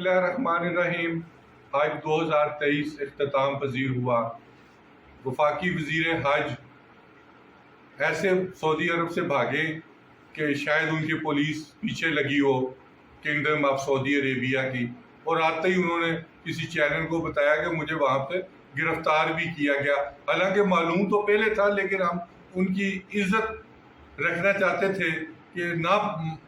اللہ الرحمن الرحیم۔ حج 2023 اختتام پذیر ہوا۔ وفاقی وزیر حج ایسے سعودی عرب سے بھاگے کہ شاید ان کی پولیس پیچھے لگی ہو کنگڈم آف سعودی عربیہ کی، اور آتے ہی انہوں نے کسی چینل کو بتایا کہ مجھے وہاں پہ گرفتار بھی کیا گیا۔ حالانکہ معلوم تو پہلے تھا، لیکن ہم ان کی عزت رکھنا چاہتے تھے کہ نہ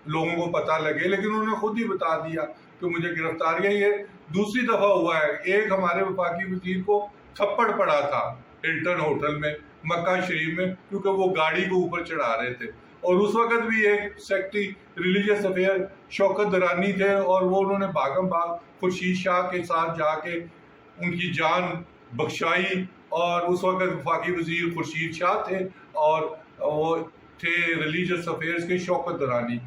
لوگوں کو پتہ لگے، لیکن انہوں نے خود ہی بتا دیا کہ مجھے گرفتار کیا۔ یہ دوسری دفعہ ہوا ہے۔ ایک ہمارے وفاقی وزیر کو تھپڑ پڑا تھا ہلٹن ہوٹل میں مکہ شریف میں، کیونکہ وہ گاڑی کو اوپر چڑھا رہے تھے، اور اس وقت بھی ایک سیکٹری ریلیجیس افیئر شوکت درانی تھے، اور وہ انہوں نے بھاگم بھاگ خورشید شاہ کے ساتھ جا کے ان کی جان بخشائی، اور اس وقت وفاقی وزیر خورشید شاہ تھے اور وہ تھے ریلیجیس افیئرز کے شوکت درانی۔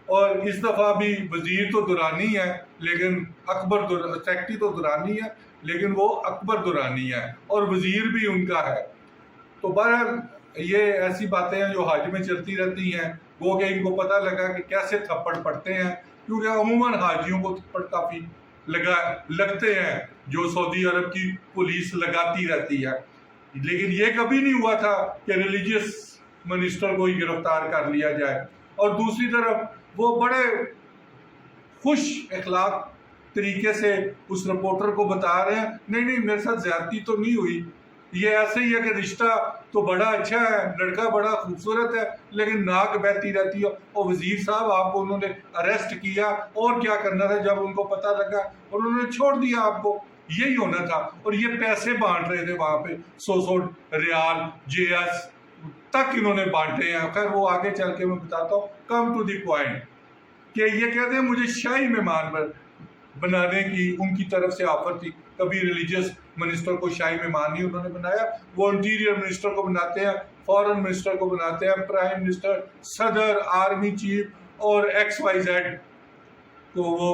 اور اس دفعہ بھی وزیر تو درانی ہے، لیکن سیکٹری تو درانی ہے، لیکن وہ اکبر درانی ہے، اور وزیر بھی ان کا ہے۔ تو بہرحال یہ ایسی باتیں ہیں جو حج میں چلتی رہتی ہیں۔ گو کہ ان کو پتہ لگا کہ کیسے تھپڑ پڑتے ہیں، کیونکہ عموماً حاجیوں کو تھپڑ کافی لگتے ہیں جو سعودی عرب کی پولیس لگاتی رہتی ہے، لیکن یہ کبھی نہیں ہوا تھا کہ ریلیجیس منسٹر کو ہی گرفتار کر لیا جائے۔ اور دوسری طرف وہ بڑے خوش اخلاق طریقے سے اس رپورٹر کو بتا رہے ہیں، نہیں میرے ساتھ زیادتی تو نہیں ہوئی، یہ ایسے ہی ہے کہ رشتہ تو بڑا اچھا ہے، لڑکا بڑا خوبصورت ہے، لیکن ناک بہتی رہتی ہے۔ اور وزیر صاحب آپ کو انہوں نے اریسٹ کیا، اور کیا کرنا تھا جب ان کو پتہ لگا، اور انہوں نے چھوڑ دیا آپ کو، یہی ہونا تھا۔ اور یہ پیسے بانٹ رہے تھے وہاں پہ، 100 ریال JS تک انہوں نے بانٹے ہیں۔ خیر وہ آگے چل کے میں بتاتا ہوں، کم ٹو دی پوائنٹ، کہ یہ کہتے ہیں مجھے شاہی مہمان بنانے کی ان کی طرف سے آفر تھی۔ کبھی ریلیجیس منسٹر کو شاہی مہمان نہیں انہوں نے بنایا، وہ انٹیریئر منسٹر کو بناتے ہیں، فارن منسٹر کو بناتے ہیں، پرائم منسٹر، صدر، آرمی چیف اور XYZ کو وہ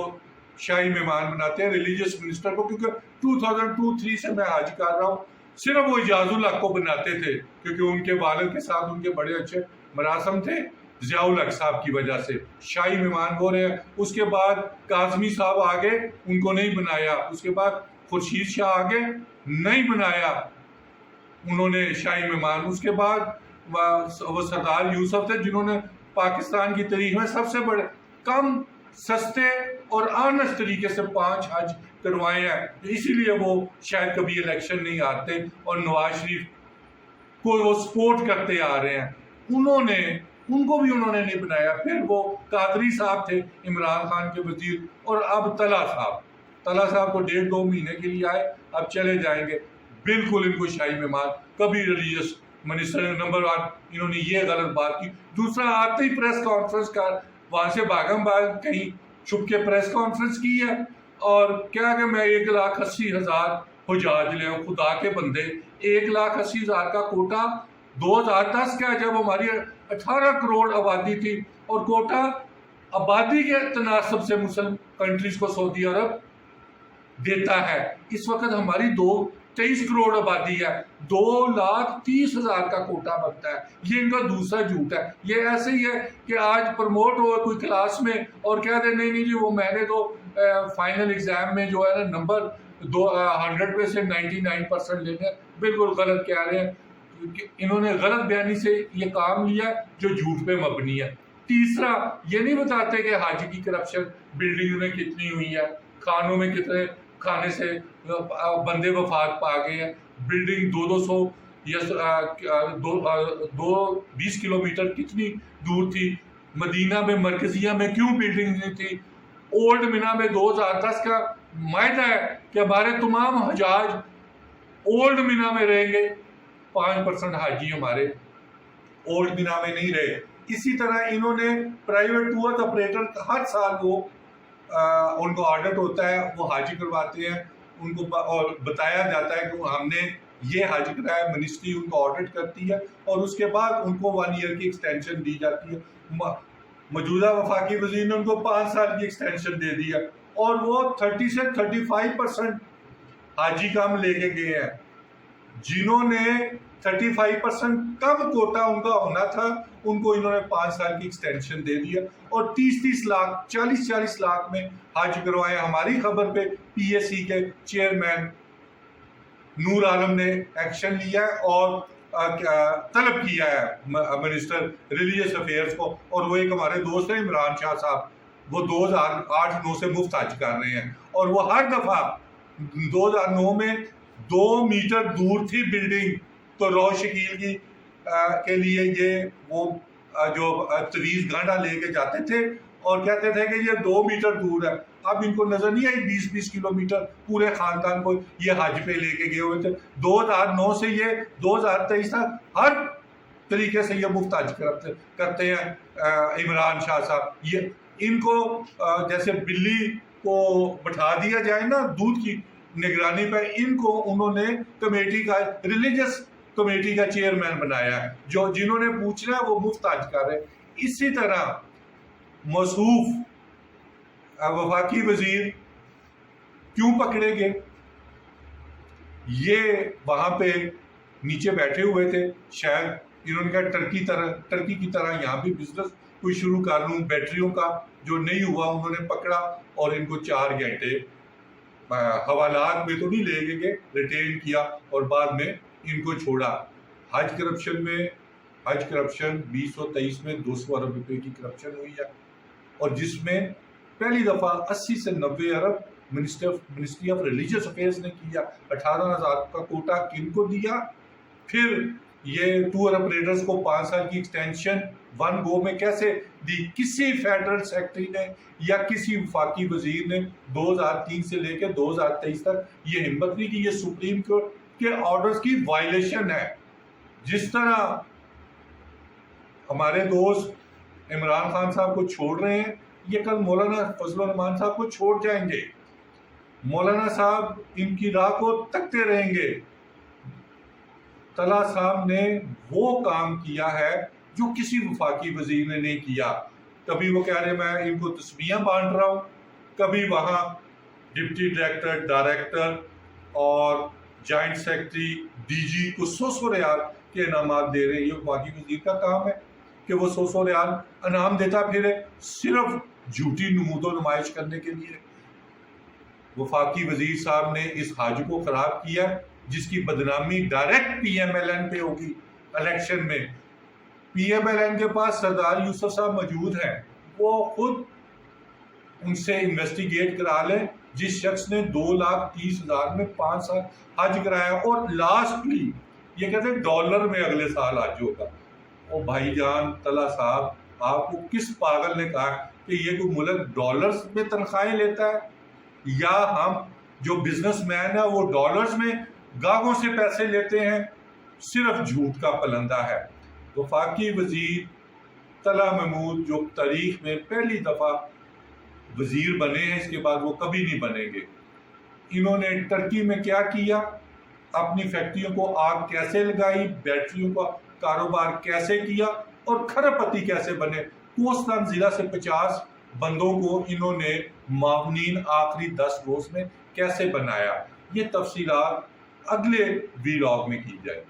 شاہی مہمان بناتے ہیں ریلیجیس منسٹر کو۔ کیونکہ 2002-03 سے میں حج کر رہا ہوں، صرف وہ اجاز الحق کو بناتے تھے، کیونکہ ان کے والد کے ساتھ ان کے بڑے اچھے مراسم تھے، ضیاء الحق صاحب کی وجہ سے شاہی مہمان ہو رہے ہیں۔ اس کے بعد کاظمی صاحب آگے، ان کو نہیں بنایا۔ اس کے بعد خورشید شاہ آگے، نہیں بنایا انہوں نے شاہی مہمان۔ اس کے بعد وہ سردار یوسف تھے، جنہوں نے پاکستان کی تاریخ میں سب سے بڑے کم سستے اور آنسٹ طریقے سے 5 حج کروائے ہیں، اسی لیے وہ شاید کبھی الیکشن نہیں آتے، اور نواز شریف کو وہ سپورٹ کرتے آ رہے ہیں۔ ان کو بھی انہوں نے نہیں بنایا۔ پھر وہ قادری صاحب تھے عمران خان کے وزیر، اور اب طلحہ صاحب کو 1.5-2 مہینے کے لیے آئے، اب چلے جائیں گے۔ بالکل ان کو شاہی مہمان، کبھی ریلیجیس منسٹر نے نمبر 1 انہوں نے یہ غلط بات کی۔ دوسرا آتے ہی پریس کانفرنس کا، وہاں سے بھاگم بھاگ کہیں چھپ کے پریس کانفرنس کی ہے، اور کیا کہ میں 1,80,000 حجاج لے ہوں۔ خدا کے بندے، 1,80,000 کا کوٹا 2010 کا، جب ہماری 18 کروڑ آبادی تھی، اور کوٹا آبادی کے تناسب سے مسلم کنٹریز کو سعودی عرب دیتا ہے۔ اس وقت ہماری 23 کروڑ آبادی ہے، 2,30,000 کا کوٹا بنتا ہے۔ یہ ان کا دوسرا جھوٹ ہے۔ یہ ایسے ہی ہے کہ آج پروموٹ ہو کوئی کلاس میں اور کہہ دے نہیں جی وہ میں نے تو فائنل ایگزام میں جو ہے نا نمبر 100 میں سے 99% لینے۔ بالکل غلط کہہ رہے ہیں۔ انہوں نے غلط بیانی سے یہ کام لیا جو جھوٹ پہ مبنی ہے۔ تیسرا، یہ نہیں بتاتے کہ حج کی کرپشن بلڈنگ میں کتنی ہوئی ہے، کھانوں میں کتنے کھانے سے بندے وفات پا گئے ہیں۔ بلڈنگ 200 یا 20 کلومیٹر کتنی دور تھی۔ مدینہ میں مرکزیہ میں کیوں بلڈنگ نہیں تھی؟ اولڈ مینا میں 2010 کا معاہدہ ہے کہ ہمارے تمام حجاج اولڈ مینا میں رہیں گے، 5% حاجی ہمارے اولڈ مینا میں نہیں رہے۔ اسی طرح انہوں نے پرائیویٹ ٹور آپریٹر ہر سال وہ ان کو آڈٹ ہوتا ہے، وہ حاجی کرواتے ہیں، ان کو اور بتایا جاتا ہے کہ ہم نے یہ حاجی کرایا، منسٹری ان کو آڈٹ کرتی ہے، اور اس کے بعد ان کو 1 ایئر کی ایکسٹینشن دی جاتی ہے۔ موجودہ وفاقی وزیر نے ان کو 5 سال کی ایکسٹینشن دے دی ہے، اور وہ 30 سے 35% حاجی کام لے کے گئے ہیں۔ جنہوں نے 35% کم کوٹا ان کا ہونا تھا، ان کو انہوں نے 5 سال کی ایکسٹینشن دے دیا اور 30 لاکھ 40 لاکھ میں حج کروائے۔ ہماری خبر پہ پی ایس سی کے چیئرمین نور عالم نے ایکشن لیا ہے اور طلب کیا ہے منسٹر ریلیجس افیئرز کو، اور وہ ایک ہمارے دوست ہیں عمران شاہ صاحب، وہ 2008-9 سے مفت حج کر رہے ہیں، اور وہ ہر دفعہ 2009 میں 2 میٹر دور تھی بلڈنگ، تو رو شکیل کی کے لیے یہ وہ جو تویز گانڈا لے کے جاتے تھے اور کہتے تھے کہ یہ 2 میٹر دور ہے۔ اب ان کو نظر نہیں آئی 20 کلومیٹر پورے خاندان کو یہ حج پہ لے کے گئے ہوئے تھے۔ 2009 سے یہ 2023 تک ہر طریقے سے یہ مفت حج کرتے ہیں عمران شاہ صاحب۔ یہ ان کو جیسے بلی کو بٹھا دیا جائے نا دودھ کی نگرانی پہ، ان کو انہوں نے کمیٹی کا ریلیجس کمیٹی کا چیئرمین بنایا ہے، جو جنہوں نے پوچھنا ہے وہ مفت حج کر رہے ہیں۔ اسی طرح موصوف وفاقی وزیر کیوں پکڑے گئے؟ یہ وہاں پہ نیچے بیٹھے ہوئے تھے، شاید انہوں نے کہا ٹرکی کی طرح یہاں بھی بزنس کوئی شروع کر لوں بیٹریوں کا، جو نہیں ہوا انہوں نے پکڑا اور ان کو 4 گھنٹے حوالات میں تو نہیں لے کے گئے، ریٹین کیا اور بعد میں ان کو چھوڑا۔ حج کرپشن 2023 میں 200 ارب روپے کی کرپشن ہوئی ہے، اور جس میں پہلی دفعہ 80 سے 90 ارب منسٹری آف ریلیجس افیئرز نے کیا۔ 18,000 کا کوٹا کن کو دیا؟ پھر یہ ٹور آپریٹرز کو 5 سال کی ایکسٹینشن 1 گو میں کیسے دی؟ کسی فیڈرل سیکٹری نے یا کسی وفاقی وزیر نے 2003 سے لے کے 2023 تک یہ ہمت نہیں کی۔ یہ سپریم کورٹ کے آرڈرز کی وائلیشن ہے۔ جس طرح ہمارے دوست عمران خان صاحب کو چھوڑ رہے ہیں، یہ کل مولانا فضل الرحمان صاحب کو چھوڑ جائیں گے۔ مولانا صاحب ان کی راہ کو تکتے رہیں گے۔ طلحہ صاحب نے وہ کام کیا ہے جو کسی وفاقی وزیر نے نہیں کیا۔ کبھی وہ کہہ رہے میں ان کو تسبیحاں بانٹ رہا ہوں، کبھی وہاں ڈپٹی ڈائریکٹر اور جوائنٹ سیکرٹری ڈی جی کو 100 ریال کے انعامات دے رہے ہیں۔ یہ وفاقی وزیر کا کام ہے کہ وہ 100 ریال انعام دیتا پھر صرف جھوٹی نمود و نمائش کرنے کے لیے۔ وفاقی وزیر صاحب نے اس حج کو خراب کیا، جس کی بدنامی direct P M L N پہ ہوگی الیکشن میں۔ پی ایم ایل این کے پاس سردار یوسف صاحب موجود ہیں، وہ خود ان سے انویسٹیگیٹ کرا لیں۔ جس شخص نے 2,30,000 میں 5 سال حج کرایا اور لاسٹلی یہ کہتے ہیں ڈالر میں اگلے سال حج ہوگا۔ او بھائی جان طلحہ صاحب، آپ کو کس پاگل نے کہا کہ یہ کوئی ملک ڈالرز میں تنخواہیں لیتا ہے؟ یا ہم جو بزنس مین ہے وہ ڈالرز میں گاہکوں سے پیسے لیتے ہیں؟ صرف جھوٹ کا پلندہ ہے۔ وفاقی وزیر طلحہ محمود جو تاریخ میں پہلی دفعہ وزیر بنے ہیں، اس کے بعد وہ کبھی نہیں بنیں گے۔ انہوں نے ٹرکی میں کیا کیا؟ اپنی فیکٹریوں کو آگ کیسے لگائی، بیٹریوں کا کاروبار کیسے کیا، اور کھرب پتی کیسے بنے۔ کوستان ضلع سے 50 بندوں کو انہوں نے معاونین آخری 10 روز میں کیسے بنایا۔ یہ تفصیلات اگلے ویلاگ میں کی جائے۔